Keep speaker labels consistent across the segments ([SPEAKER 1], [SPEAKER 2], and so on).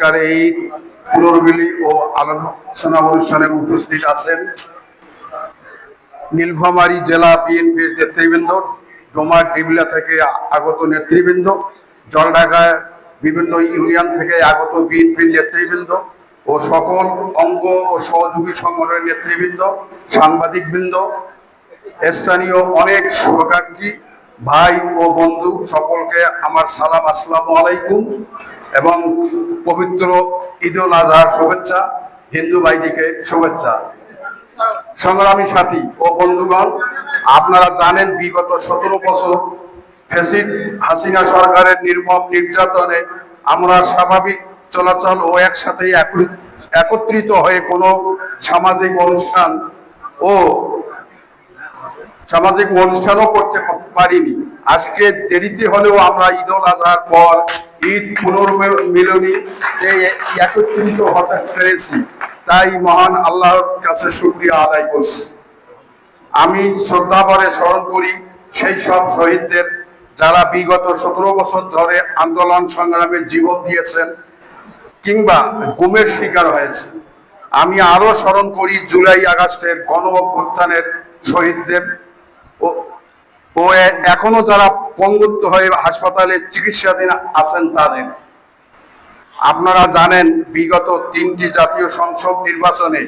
[SPEAKER 1] আজকের এই পুনর্মিলি ও আলোচনা অনুষ্ঠানে উপস্থিত আছেন নীলফামারী জেলা বিএনপির নেতৃবৃন্দ, ডোমার ডিবলা থেকে আগত নেতৃবৃন্দ, জলঢাকায় বিভিন্ন ইউনিয়ন থেকে আগত বিএনপির নেতৃবৃন্দ ও সকল অঙ্গ ও সহযোগী সংগঠনের নেতৃবৃন্দ, সাংবাদিকবৃন্দ, স্থানীয় অনেক শুভাকাঙ্ক্ষী ভাই ও বন্ধু, সকলকে আমার সালাম, আসসালামু আলাইকুম এবং পবিত্র ঈদ উল আজহার শুভেচ্ছা। হিন্দু ভাইদিকে শুভেচ্ছা। সংগ্রামী সাথী ও বন্ধুগণ, আপনারা জানেন বিগত 17 বছর ফ্যাসিস্ট হাসিনা সরকারের নির্মম নির্যাতনে আমরা স্বাভাবিক চলাচল ও একসাথে একত্রিত হয়ে কোনো সামাজিক অনুষ্ঠানও করতে পারিনি। আজকে দেরিতে হলেও আমরা ঈদ উল আজহার পর ঈদ পুনর্মিলনী একত্রিত হতে পেরেছি, তাই মহান আল্লাহর কাছে শুকরিয়া আদায় করছি। আমি শ্রদ্ধাভরে স্মরণ করি সেই সব শহীদদের যারা বিগত 17 বছর ধরে আন্দোলন সংগ্রামে জীবন দিয়েছেন কিংবা গুমের শিকার হয়েছে। আমি আরো স্মরণ করি জুলাই আগস্টের গণ অভ্যুত্থানের শহীদদের ও এখনো যারা পঙ্গুত্ব হয়ে হাসপাতালে চিকিৎসাধীন আছেন তাদের। আপনারা জানেন বিগত 3টি জাতীয় সংসদ নির্বাচনে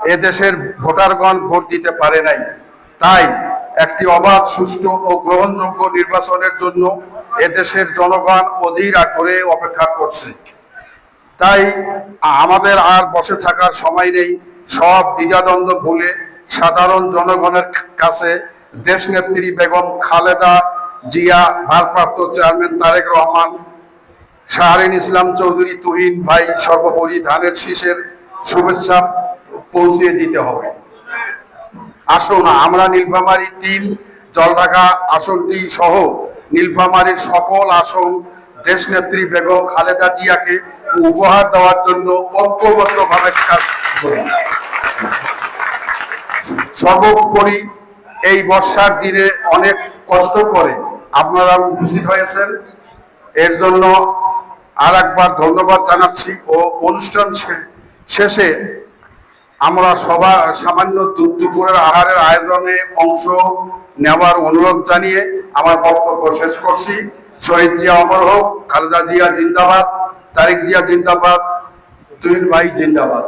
[SPEAKER 1] এদেশের ভোটারগণ ভোট দিতে পারে নাই, তাই একটি অবাধ, সুষ্ঠু ও গ্রহণযোগ্য নির্বাচনের জন্য এদেশের জনগণ অধীর আগ্রহে অপেক্ষা করছে। তাই আমাদের আর বসে থাকার সময় নেই। সব দ্বিধাদ্বন্দ্ব ভুলে সাধারণ জনগণের কাছে দেশনেত্রী বেগম খালেদা জিয়া, ভারপ্রাপ্ত চেয়ারম্যান তারেক রহমান, শাহরিন ইসলাম চৌধুরী তুহিন ভাই, সর্বোপরি ধানের শীষের শুভেচ্ছা পৌঁছে দিতে হবে। আসুন আমরা নীলফামারী 3 জলঢাকা আসনটি সহ নীলফামারীর সকল আসন দেশনেত্রী বেগম খালেদা জিয়াকে উপহার দেওয়ার জন্য ঐক্যবদ্ধভাবে কাজ করি। সর্বোপরি এই বর্ষার দিনে অনেক কষ্ট করে আপনারা উপস্থিত হয়েছেন, এর জন্য আর একবার ধন্যবাদ জানাচ্ছি। ও অনুষ্ঠান শেষে আমরা সবার সামান্য দুপুরের আহারের আয়োজনে অংশ নেওয়ার অনুরোধ জানিয়ে আমার বক্তব্য শেষ করছি। শহীদ জিয়া অমর হোক, খালেদা জিয়া জিন্দাবাদ, তারেক জিয়া জিন্দাবাদ, তুহিন ভাই জিন্দাবাদ।